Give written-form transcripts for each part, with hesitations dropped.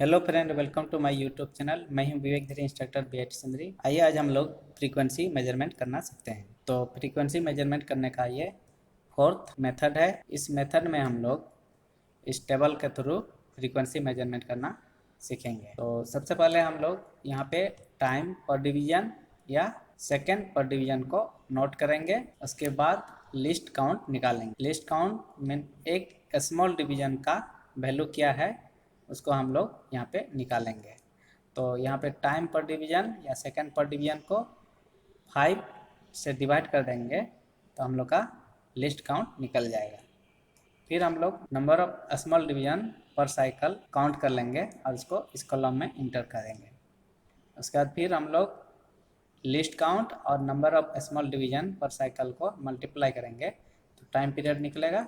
Hello friend, welcome to my YouTube channel. मैं हूं विवेक धीरे, इंस्ट्रक्टर बीएड सुंदरी। आइए आज हम लोग फ्रीक्वेंसी मेजरमेंट करना सीखते हैं। तो फ्रीक्वेंसी मेजरमेंट करने का ये फोर्थ मेथड है। इस मेथड में हम लोग इस टेबल के थ्रू फ्रीक्वेंसी मेजरमेंट करना सीखेंगे। तो सबसे पहले हम लोग यहाँ पे टाइम पर डिवीजन या सेकेंड पर डिवीजन को नोट करेंगे। उसके बाद लिस्ट काउंट निकालेंगे। लिस्ट काउंट में एक स्मॉल डिवीजन का वैल्यू क्या है उसको हम लोग यहाँ पे निकालेंगे। तो यहाँ पे टाइम पर डिवीजन या सेकेंड पर डिवीजन को 5 से डिवाइड कर देंगे तो हम लोग का लिस्ट काउंट निकल जाएगा। फिर हम लोग नंबर ऑफ स्मॉल डिवीजन पर साइकिल काउंट कर लेंगे और इसको इस कॉलम में इंटर करेंगे। उसके बाद फिर हम लोग लिस्ट काउंट और नंबर ऑफ स्मॉल डिवीजन पर साइकिल को मल्टीप्लाई करेंगे तो टाइम पीरियड निकलेगा।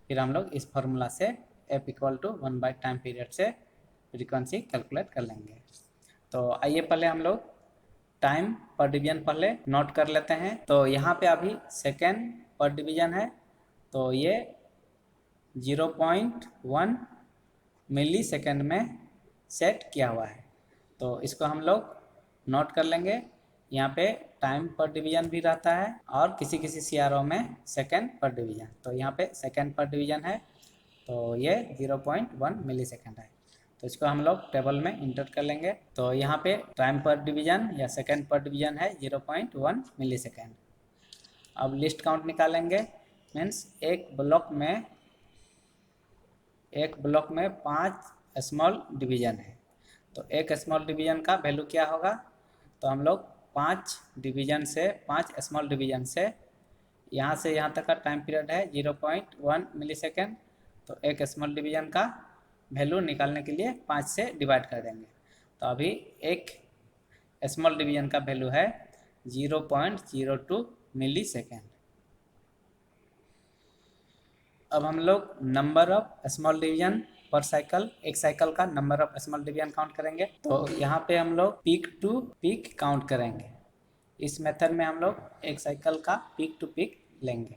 फिर हम लोग इस फॉर्मूला से F = 1/टाइम पीरियड से फ्रीक्वेंसी कैलकुलेट कर लेंगे। तो आइए पहले हम लोग टाइम पर डिवीजन पहले नोट कर लेते हैं। तो यहाँ पे अभी सेकेंड पर डिवीजन है तो ये 0.1 मिली सेकेंड में सेट किया हुआ है। तो इसको हम लोग नोट कर लेंगे। यहाँ पे टाइम पर डिवीजन भी रहता है और किसी किसी CRO में सेकेंड पर डिवीजन। तो यहाँ पे सेकेंड पर डिवीजन है तो ये 0.1 मिली सेकेंड है। तो इसको हम लोग टेबल में इंटर कर लेंगे। तो यहाँ पे टाइम पर डिवीजन या सेकेंड पर डिवीजन है 0.1 मिली सेकेंड। अब लिस्ट काउंट निकालेंगे। मीन्स एक ब्लॉक में 5 स्मॉल डिवीजन है। तो एक स्मॉल डिवीजन का वैल्यू क्या होगा? तो हम लोग 5 स्मॉल डिवीजन से यहाँ तक का टाइम पीरियड है 0.1 मिली सेकेंड। तो एक स्मॉल डिवीजन का वैल्यू निकालने के लिए 5 से डिवाइड कर देंगे। तो अभी एक स्मॉल डिवीजन का वैल्यू है 0.02 मिली सेकेंड। अब हम लोग नंबर ऑफ स्मॉल डिवीजन पर साइकिल, एक साइकिल का number of small division count करेंगे। तो यहाँ पे हम लोग पीक टू पीक काउंट करेंगे। इस मेथड में हम लोग एक साइकिल का पीक टू पीक लेंगे।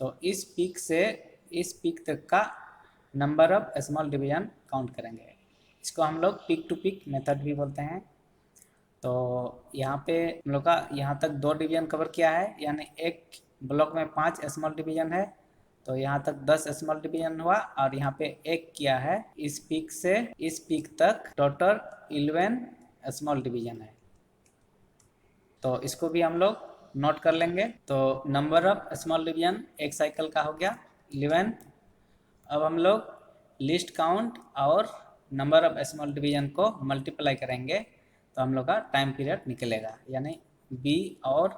तो इस पीक तक का number of small division count करेंगे। इसको हम लोग पीक टू पीक मेथड भी बोलते हैं। तो यहाँ पे हम लोग का यहाँ तक 2 डिवीजन कवर किया है, यानी एक ब्लॉक में 5 स्मॉल डिवीजन है। तो यहाँ तक 10 स्मॉल डिवीजन हुआ और यहाँ पे एक किया है। इस पीक से इस पीक तक टोटल 11 स्मॉल डिवीजन है। तो इसको भी हम लोग नोट कर लेंगे। तो नंबर ऑफ स्मॉल डिवीजन एक साइकिल का हो गया 11। अब हम लोग लिस्ट काउंट और नंबर ऑफ स्मॉल डिवीजन को मल्टीप्लाई करेंगे तो हम लोग का टाइम पीरियड निकलेगा। यानी B और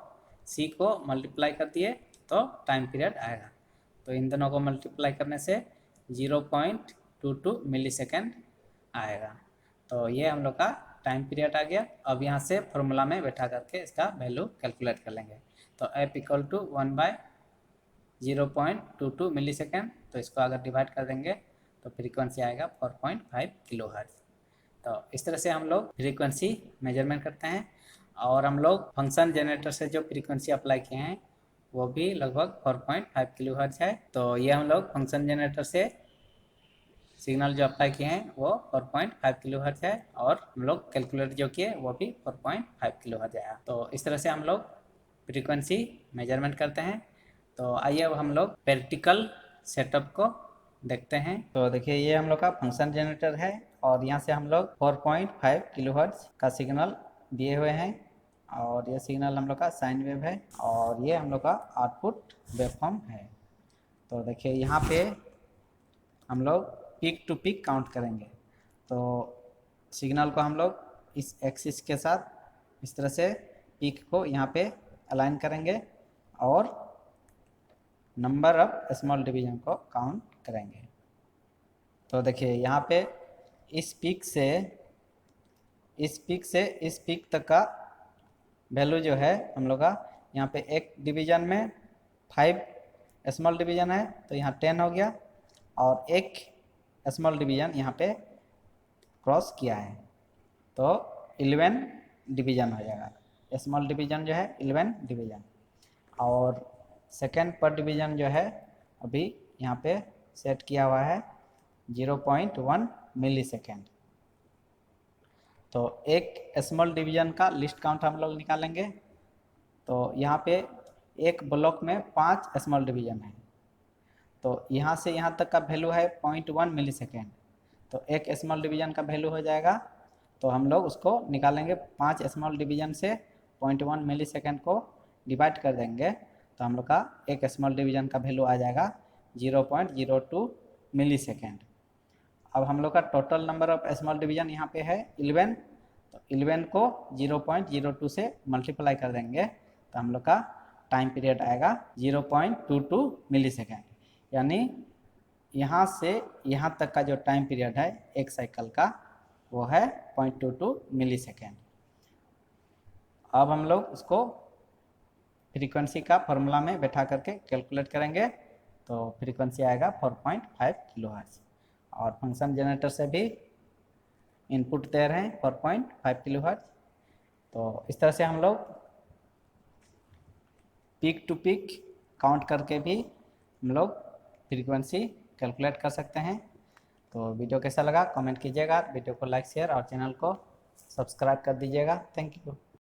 C को मल्टीप्लाई कर दिए तो टाइम पीरियड आएगा। तो इन दोनों को मल्टीप्लाई करने से 0.22 मिली सेकेंड आएगा। तो ये हम लोग का टाइम पीरियड आ गया। अब यहाँ से फॉर्मूला में बैठा करके इसका वैल्यू कैलकुलेट कर लेंगे। तो F = 1/0.22 मिली सेकेंड। तो इसको अगर डिवाइड कर देंगे तो फ्रीक्वेंसी आएगा 4.5 किलोहर्ट्ज़। तो इस तरह से हम लोग फ्रीक्वेंसी मेजरमेंट करते हैं। और हम लोग फंक्शन जनरेटर से जो फ्रीक्वेंसी अप्लाई किए हैं वो भी लगभग 4.5 किलोहर्ट्ज़ है। तो ये हम लोग फंक्शन जनरेटर से सिग्नल जो अप्लाई किए हैं वो 4.5 किलोहर्ट्ज़ है और हम लोग कैलकुलेट जो किए वो भी 4.5 किलोहर्ट्ज़ आया। तो इस तरह से हम लोग फ्रीक्वेंसी मेजरमेंट करते हैं। तो आइए अब हम लोग प्रैक्टिकल सेटअप को देखते हैं। तो देखिए ये हम लोग का फंक्शन जनरेटर है और यहाँ से हम लोग 4.5 किलोहर्ट्ज़ का सिग्नल दिए हुए हैं और ये सिग्नल हम लोग का साइन वेव है और ये हम लोग का आउटपुट वेवफॉर्म है। तो देखिए यहाँ पे हम लोग पीक टू पीक काउंट करेंगे। तो सिग्नल को हम लोग इस एक्सिस के साथ इस तरह से पीक को यहाँ पे अलाइन करेंगे और नंबर ऑफ स्मॉल डिवीजन को काउंट करेंगे। तो देखिए यहाँ पे इस पीक से इस पीक तक का वैल्यू जो है हम लोग का, यहाँ पे एक डिवीजन में 5 स्मॉल डिवीजन है तो यहाँ 10 हो गया और एक स्मॉल डिवीजन यहाँ पे क्रॉस किया है तो 11 डिवीजन हो जाएगा। स्मॉल डिवीजन जो है 11 डिवीजन और सेकेंड पर डिवीजन जो है अभी यहाँ पे सेट किया हुआ है 0.1 मिली सेकेंड। तो एक स्मॉल डिवीजन का लिस्ट काउंट हम लोग निकालेंगे। तो यहाँ पे एक ब्लॉक में 5 स्मॉल डिवीजन है, तो यहाँ से यहाँ तक का वैल्यू है 0.1 मिली सेकेंड। तो एक स्मॉल डिवीजन का वैल्यू हो जाएगा, तो हम लोग उसको निकालेंगे 5 स्मॉल डिवीजन से 0.1 मिली सेकेंड को डिवाइड कर देंगे, तो हम लोग का एक स्मॉल डिवीजन का वैल्यू आ जाएगा 0.02 मिली सेकेंड। अब हम लोग का total number of small division यहाँ पे है 11, तो 11 को 0.02 से मल्टीप्लाई कर देंगे, तो हम लोग का टाइम पीरियड आएगा 0.22 मिली सेकेंड। यानी यहाँ से यहाँ तक का जो टाइम पीरियड है एक साइकिल का वो है 0.22 मिली सेकेंड। अब हम लोग उसको फ्रीक्वेंसी का फॉर्मूला में बैठा करके कैलकुलेट करेंगे, तो फ्रीक्वेंसी आएगा 4.5 किलोहर्ट्ज़। और फंक्शन जनरेटर से भी इनपुट दे रहे हैं 4.5 किलोहर्ट्ज़। तो इस तरह से हम लोग पीक टू पीक काउंट करके भी हम लोग फ्रीक्वेंसी कैलकुलेट कर सकते हैं। तो वीडियो कैसा लगा कमेंट कीजिएगा, वीडियो को लाइक शेयर और चैनल को सब्सक्राइब कर दीजिएगा। Thank you.